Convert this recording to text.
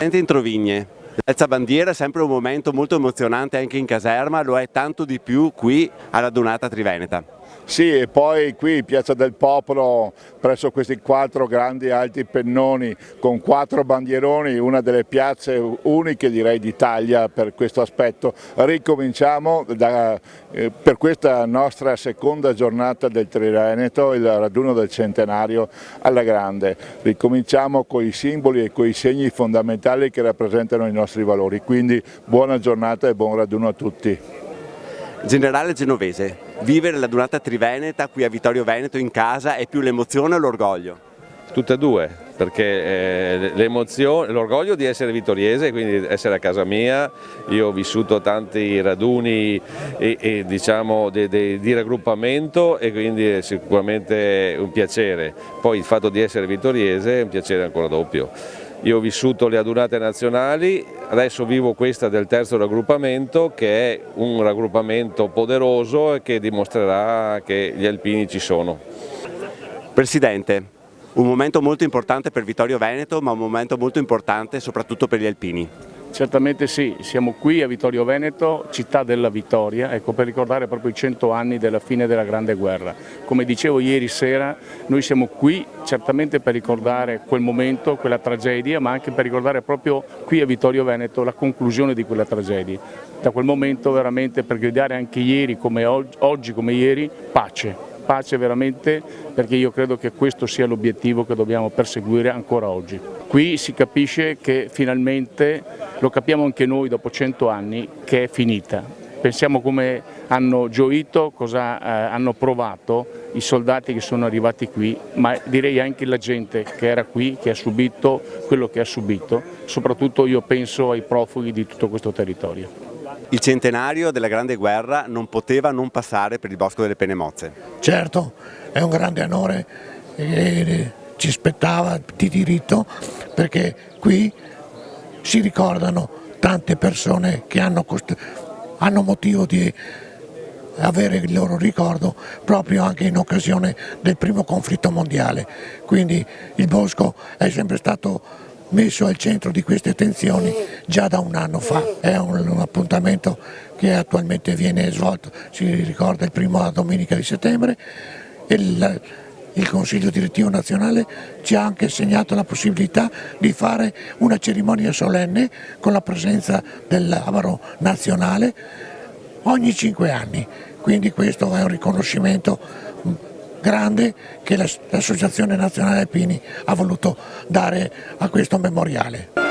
Presidente Introvigne, l'alzabandiera è sempre un momento molto emozionante anche in caserma, lo è tanto di più qui alla Radunata Triveneta. Sì, e poi qui in Piazza del Popolo, presso questi 4 grandi alti pennoni con 4 bandieroni, una delle piazze uniche direi d'Italia per questo aspetto, ricominciamo per questa nostra seconda giornata del Triveneto, il raduno del centenario alla grande. Ricominciamo con i simboli e con i segni fondamentali che rappresentano i nostri valori, quindi buona giornata e buon raduno a tutti. Generale Genovese, vivere la Radunata Triveneta qui a Vittorio Veneto in casa è più l'emozione o l'orgoglio? Tutte e due, perché l'orgoglio di essere vittoriese, quindi essere a casa mia. Io ho vissuto tanti raduni diciamo, di raggruppamento e quindi è sicuramente un piacere. Poi il fatto di essere vittoriese è un piacere ancora doppio. Io ho vissuto le adunate nazionali, adesso vivo questa del terzo raggruppamento, che è un raggruppamento poderoso e che dimostrerà che gli alpini ci sono. Presidente, un momento molto importante per Vittorio Veneto, ma un momento molto importante soprattutto per gli alpini. Certamente sì, siamo qui a Vittorio Veneto, città della vittoria, ecco, per ricordare proprio i 100 anni della fine della Grande Guerra. Come dicevo ieri sera, noi siamo qui certamente per ricordare quel momento, quella tragedia, ma anche per ricordare proprio qui a Vittorio Veneto la conclusione di quella tragedia. Da quel momento veramente per gridare anche ieri, come oggi come ieri, pace veramente, perché io credo che questo sia l'obiettivo che dobbiamo perseguire ancora oggi. Qui si capisce che finalmente, lo capiamo anche noi dopo 100 anni, che è finita. Pensiamo come hanno gioito, cosa hanno provato i soldati che sono arrivati qui, ma direi anche la gente che era qui, che ha subito quello che ha subito, soprattutto io penso ai profughi di tutto questo territorio. Il centenario della Grande Guerra non poteva non passare per il Bosco delle Penemozze. Certo, è un grande onore e ci spettava di diritto, perché qui si ricordano tante persone che hanno motivo di avere il loro ricordo proprio anche in occasione del primo conflitto mondiale. Quindi il bosco è sempre stato messo al centro di queste attenzioni già da un anno fa. È un appuntamento che attualmente viene svolto, si ricorda il primo domenica di settembre, e il Consiglio Direttivo Nazionale ci ha anche assegnato la possibilità di fare una cerimonia solenne con la presenza dell'Abaro nazionale ogni 5 anni, quindi questo è un riconoscimento grande che l'Associazione Nazionale Alpini ha voluto dare a questo memoriale.